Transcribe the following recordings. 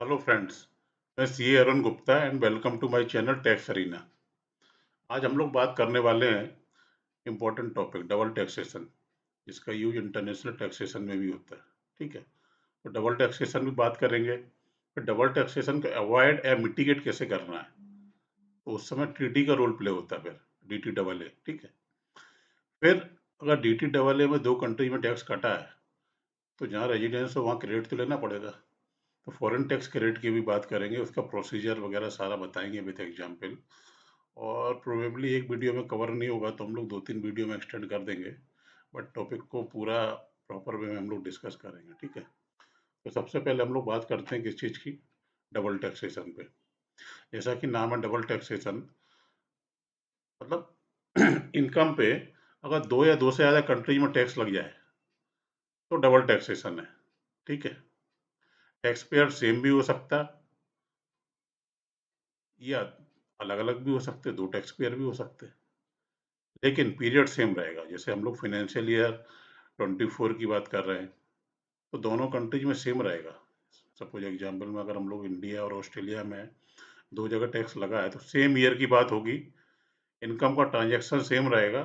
Hello friends, मैं CA Arun Gupta and welcome to my channel Tax Arena. आज हम लोग बात करने वाले हैं इम्पोर्टेंट टॉपिक डबल टैक्सेशन, जिसका यूज इंटरनेशनल टैक्सेशन में भी होता है। ठीक है, तो डबल टैक्सेशन भी बात करेंगे। फिर डबल टैक्सेशन को अवॉइड या मिटिगेट कैसे करना है, तो उस समय ट्रीटी का रोल प्ले होता है। फिर डीटी डबल ए, ठीक है। फिर अगर डीटी डबल ए में दो कंट्री में टैक्स कटा है, तो जहाँ रेजिडेंस हो वहाँ क्रेडिट तो लेना पड़ेगा। तो फॉरेन टैक्स क्रेडिट की भी बात करेंगे, उसका प्रोसीजर वगैरह सारा बताएंगे विद एग्जाम्पल। और प्रोबेबली एक वीडियो में कवर नहीं होगा तो हम लोग 2-3 वीडियो में एक्सटेंड कर देंगे, बट टॉपिक को पूरा प्रॉपर वे में हम लोग डिस्कस करेंगे। ठीक है, तो सबसे पहले हम लोग बात करते हैं किस चीज़ की, डबल टैक्सेशन पे। जैसा कि नाम है डबल टैक्सेशन, मतलब इनकम पे अगर दो या दो से ज़्यादा कंट्री में टैक्स लग जाए तो डबल टैक्सेशन है। ठीक है, टैक्स पेयर सेम भी हो सकता या अलग अलग भी हो सकते, दो टैक्स पेयर भी हो सकते, लेकिन पीरियड सेम रहेगा। जैसे हम लोग फाइनेंशियल ईयर 24 की बात कर रहे हैं, तो दोनों कंट्रीज में सेम रहेगा। सपोज एग्जांपल में अगर हम लोग इंडिया और ऑस्ट्रेलिया में दो जगह टैक्स लगा है तो सेम ईयर की बात होगी, इनकम का ट्रांजैक्शन सेम रहेगा।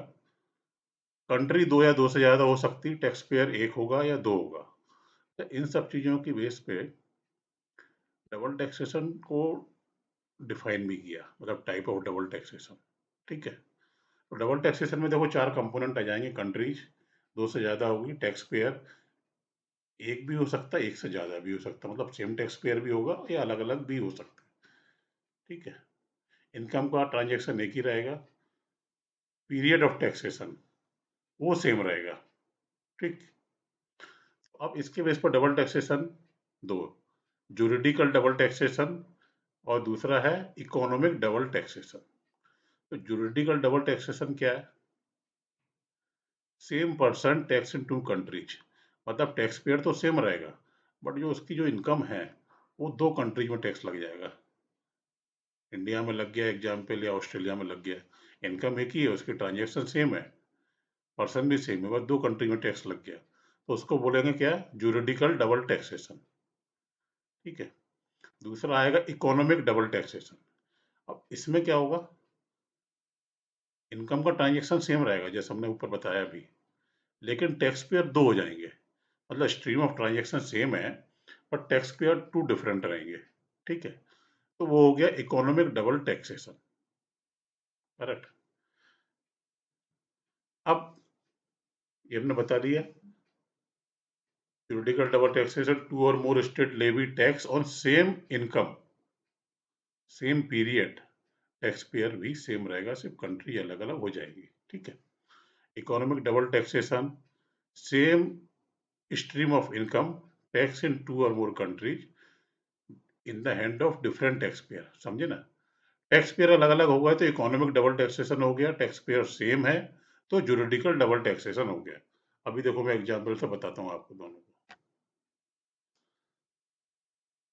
कंट्री दो या दो से ज़्यादा हो सकती, टैक्स पेयर एक होगा या दो होगा। तो इन सब चीज़ों की बेस पे डबल टैक्सेशन को डिफाइन भी किया, मतलब टाइप ऑफ डबल टैक्सेशन। ठीक है, तो डबल टैक्सेशन में देखो चार कंपोनेंट आ जाएंगे। कंट्रीज दो से ज़्यादा होगी, टैक्स पेयर एक भी हो सकता है, एक से ज़्यादा भी हो सकता है, मतलब सेम टैक्स पेयर भी होगा या अलग अलग भी हो सकता है। ठीक है, इनकम का ट्रांजैक्शन एक ही रहेगा, पीरियड ऑफ टैक्सेशन वो सेम रहेगा। ठीक, अब इसके बेस पर डबल टैक्सेशन दो, जुरिडिकल डबल टैक्सेशन और दूसरा है इकोनॉमिक डबल टैक्सेशन। तो जुरिडिकल डबल टैक्सेशन क्या है? Same person tax in two countries, मतलब टैक्स पेयर तो सेम रहेगा, बट जो उसकी जो इनकम है वो दो कंट्रीज में टैक्स लग जाएगा। इंडिया में लग गया एग्जाम्पल या ऑस्ट्रेलिया में लग गया, इनकम एक ही है, उसकी ट्रांजेक्शन सेम है, पर्सन भी सेम है, बस दो कंट्री में टैक्स लग गया, तो उसको बोलेंगे क्या? Juridical double taxation. ठीक है, दूसरा आएगा इकोनॉमिक डबल टैक्सेशन। अब इसमें क्या होगा, इनकम का ट्रांजेक्शन सेम रहेगा जैसे हमने ऊपर बताया अभी, लेकिन टैक्स पेयर दो हो जाएंगे। मतलब स्ट्रीम ऑफ ट्रांजेक्शन सेम है, पर टैक्स पेयर टू डिफरेंट रहेंगे। ठीक है, तो वो हो गया इकोनॉमिक डबल टैक्सेशन। करेक्ट। अब ये हमने बता दिया, jurisdictional double taxation, two or more state levy tax on same income, same period, tax payer भी सेम रहेगा, सिर्फ कंट्री अलग अलग हो जाएगी। ठीक है, economic double taxation, same stream of income, tax in two और more countries in the hand of different tax payer. समझे ना? टैक्स पेयर अलग अलग होगा तो इकोनॉमिक डबल टैक्सेशन हो गया, टैक्स पेयर सेम है तो जुरिडिकल डबल टैक्सेशन हो गया। अभी देखो मैं एग्जाम्पल से बताता हूँ आपको दोनों को।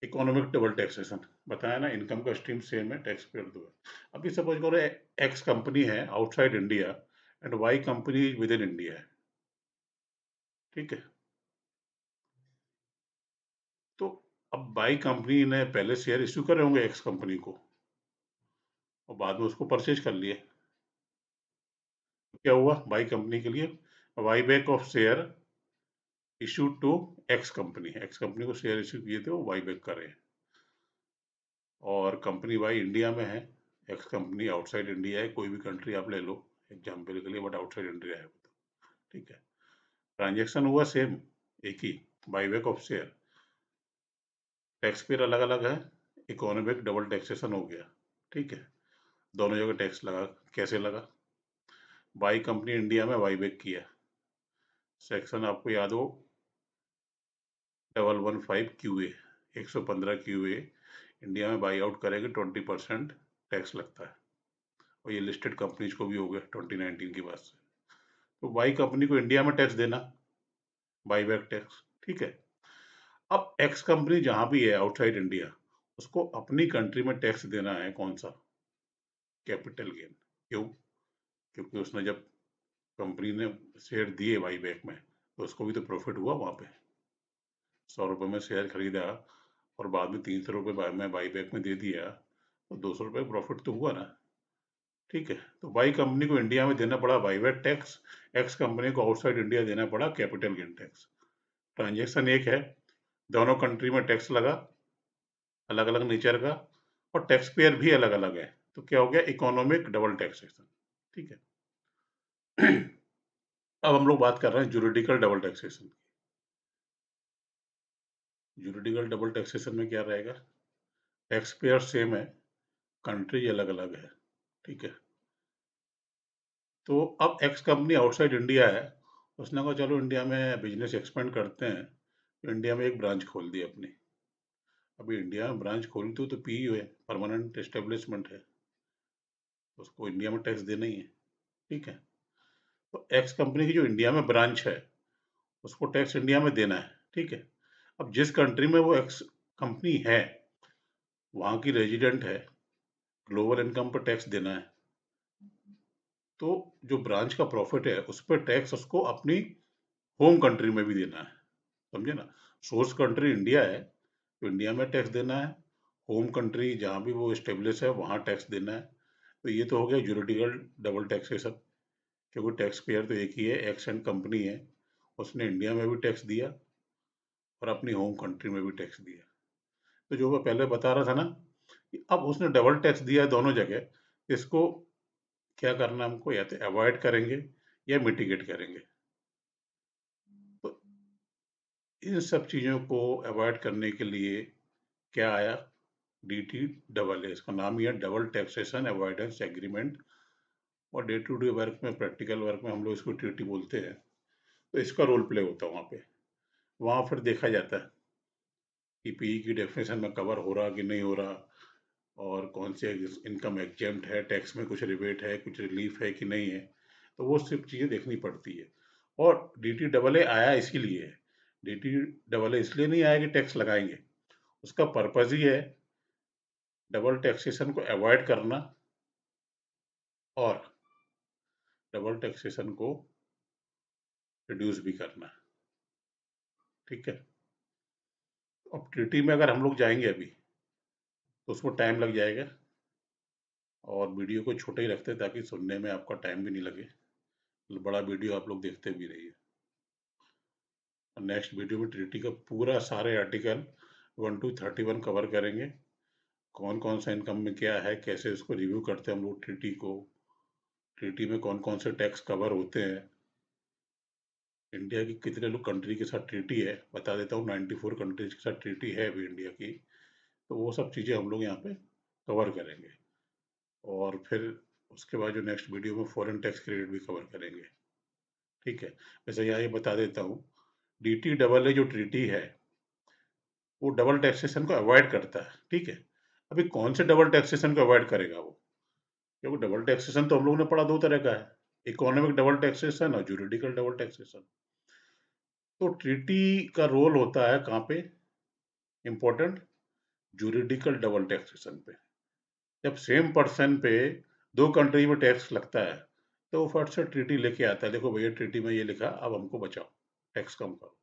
इकोनॉमिक डबल टैक्सेशन बताया ना, इनकम का स्ट्रीम सेम है, टैक्स पेयर दो है। अभी सपोज करो एक्स कंपनी है outside India and Y company within India है। ठीक है, तो अब वाई कंपनी ने पहले शेयर इश्यू करे होंगे एक्स कंपनी को और बाद में उसको परचेज कर लिए। तो क्या हुआ वाई कंपनी के लिए? Y back of share issue to X company, X company को शेयर इशू किए थे, वो वाई बैक करे। और कंपनी वाई इंडिया में है, एक्स कंपनी आउटसाइड इंडिया है, कोई भी कंट्री आप ले लो एग्जाम्पल के लिए, बट आउटसाइड इंडिया है वो तो। ठीक है, ट्रांजेक्शन हुआ सेम, एक ही, buyback of share, tax payer अलग अलग है, इकोनॉमिक डबल टैक्सेशन हो गया। ठीक है, दोनों जगह टैक्स लगा। कैसे लगा? बाई कंपनी इंडिया में बाईबैक किया, सेक्शन आपको याद हो 115 Q A, 115 Q A, India में बाई आउट करेंगे 20% टैक्स लगता है, और ये लिस्टेड कंपनीज को भी हो गया 2019 की बात से। तो बाई कंपनी को इंडिया में टैक्स देना, बाई बैक टैक्स। ठीक है, अब एक्स कंपनी जहां भी है आउटसाइड इंडिया, उसको अपनी कंट्री में टैक्स देना है, कौन सा? Capital gain. क्यों? क्योंकि उसने जब कंपनी ने शेयर दिए बाई बैक में, तो उसको भी तो प्रॉफिट हुआ वहां पे। 100 रुपये में शेयर खरीदा और बाद में 300 रुपये मैं बाई बैक में दे दिया, तो 200 रुपये प्रॉफिट तो हुआ ना। ठीक है, तो बाई कंपनी को इंडिया में देना पड़ा by back tax, x company को आउटसाइड इंडिया देना पड़ा कैपिटल गेन टैक्स। ट्रांजेक्शन एक है, दोनों कंट्री में टैक्स लगा अलग अलग नेचर का, और टैक्स पेयर भी अलग अलग है। तो क्या हो गया, इकोनॉमिक डबल टैक्सेशन। ठीक है। अब हम लोग बात कर रहे हैं juridical double taxation. Juridical double taxation में क्या रहेगा, टैक्स पेयर सेम है, कंट्री अलग अलग है। ठीक है, तो अब एक्स कंपनी आउटसाइड इंडिया है, उसने कहा चलो इंडिया में बिजनेस एक्सपेंड करते हैं, तो इंडिया में एक ब्रांच खोल दी अपनी। अभी इंडिया में ब्रांच खोली तो पीयू है, परमानेंट एस्टेब्लिशमेंट है, उसको इंडिया में टैक्स देना ही है। ठीक है, तो एक्स कंपनी की जो इंडिया में ब्रांच है, उसको टैक्स इंडिया में देना है। ठीक है, अब जिस कंट्री में वो एक्स कंपनी है, वहाँ की रेजिडेंट है, ग्लोबल इनकम पर टैक्स देना है, तो जो ब्रांच का प्रॉफिट है उस पर टैक्स उसको अपनी होम कंट्री में भी देना है। समझे ना, सोर्स कंट्री इंडिया है तो इंडिया में टैक्स देना है, होम कंट्री जहाँ भी वो स्टेब्लिश है वहाँ टैक्स देना है। तो ये तो हो गया ज्यूरिडिकल डबल टैक्सेशन, क्योंकि टैक्स पेयर तो एक ही है, एक्स एंड कंपनी है, उसने इंडिया में भी टैक्स दिया और अपनी होम कंट्री में भी टैक्स दिया। तो जो मैं पहले बता रहा था ना, कि अब उसने डबल टैक्स दिया है दोनों जगह, इसको क्या करना है हमको, या तो अवॉइड करेंगे या मिटिगेट करेंगे। तो इन सब चीज़ों को अवॉइड करने के लिए क्या आया, डीटी डबल ए, इसका नाम ही है डबल टैक्सेशन अवॉइडेंस एग्रीमेंट। और डे टू डे वर्क में, प्रैक्टिकल वर्क में हम लोग इसको टीटी बोलते हैं। तो इसका रोल प्ले होता है वहाँ पे, वहाँ फिर देखा जाता है कि पीई की डेफिनेशन में कवर हो रहा कि नहीं हो रहा, और कौन से इनकम एग्जेम्प्ट है, टैक्स में कुछ रिबेट है, कुछ रिलीफ है कि नहीं है। तो वो सब चीज़ें देखनी पड़ती है। और डी टी डबल ए आया इसीलिए है, डी टी डबल ए इसलिए नहीं आया कि टैक्स लगाएंगे, उसका पर्पज ही है डबल टैक्सेशन को अवॉइड करना और डबल टैक्सेशन को रिड्यूस भी करना। ठीक है, अब ट्रिटी में अगर हम लोग जाएंगे अभी, तो उसमें टाइम लग जाएगा, और वीडियो को छोटा ही रखते हैं ताकि सुनने में आपका टाइम भी नहीं लगे, बड़ा वीडियो आप लोग देखते भी रहिए। नेक्स्ट वीडियो में ट्रिटी का पूरा सारे आर्टिकल 1 to 31 कवर करेंगे, कौन कौन सा इनकम में क्या है, कैसे इसको रिव्यू करते हैं हम लोग ट्रिटी को, ट्रिटी में कौन कौन से टैक्स कवर होते हैं, इंडिया की कितने लोग कंट्री के साथ ट्रीटी है, बता देता हूँ 94 कंट्रीज के साथ ट्रीटी है अभी इंडिया की। तो वो सब चीज़ें हम लोग यहाँ पे कवर करेंगे, और फिर उसके बाद जो नेक्स्ट वीडियो में फॉरेन टैक्स क्रेडिट भी कवर करेंगे। ठीक है, वैसे यहाँ ये बता देता हूँ, डी टी डबल ए जो ट्रीटी है वो डबल टैक्सेशन को अवॉइड करता है। ठीक है, अभी कौन से डबल टैक्सेशन को अवॉइड करेगा वो, क्योंकि डबल टैक्सेशन तो हम लोगों ने पढ़ा दो तरह का है, इकोनॉमिक डबल टैक्सेशन और जुरिडिकल डबल टैक्सेशन। तो ट्रीटी का रोल होता है कहाँ पे इम्पोर्टेंट, जुरिडिकल डबल टैक्सेशन पे। जब सेम पर्सन पे दो कंट्री में टैक्स लगता है, तो वो फट से ट्रीटी लेके आता है, देखो भैया ट्रीटी में ये लिखा, अब हमको बचाओ, टैक्स कम करो।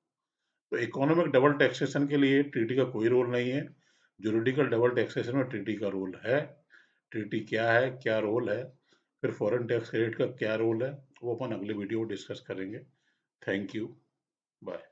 तो इकोनॉमिक डबल टैक्सेशन के लिए ट्रीटी का कोई रोल नहीं है, जुरिडिकल डबल टैक्सेशन में ट्रीटी का रोल है। ट्रीटी क्या है, क्या रोल है, फिर फॉरेन टैक्स क्रेडिट का क्या रोल है, वो अपन अगले वीडियो में डिस्कस करेंगे। Thank you, bye.